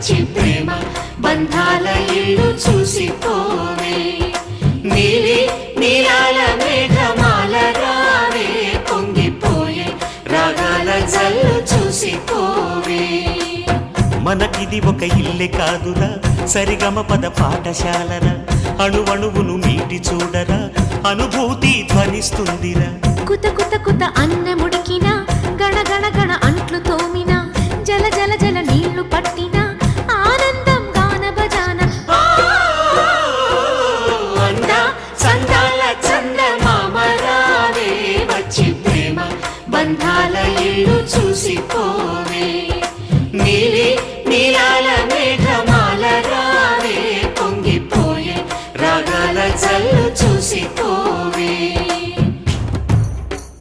పచ్చి ప్రేమ బంధాల ఇల్లు చూసిపోవే నీలి నీలాల మేఘమాల రావే పొంగిపోయే రాగాల జల్లు చూసిపోవే మనకిది ఒక ఇల్లే కాదురా సరిగమ పద పాఠశాలరా అణువణువును మీటి చూడరా అనుభూతి ధ్వనిస్తుందిరా కుత కుత కుత అన్న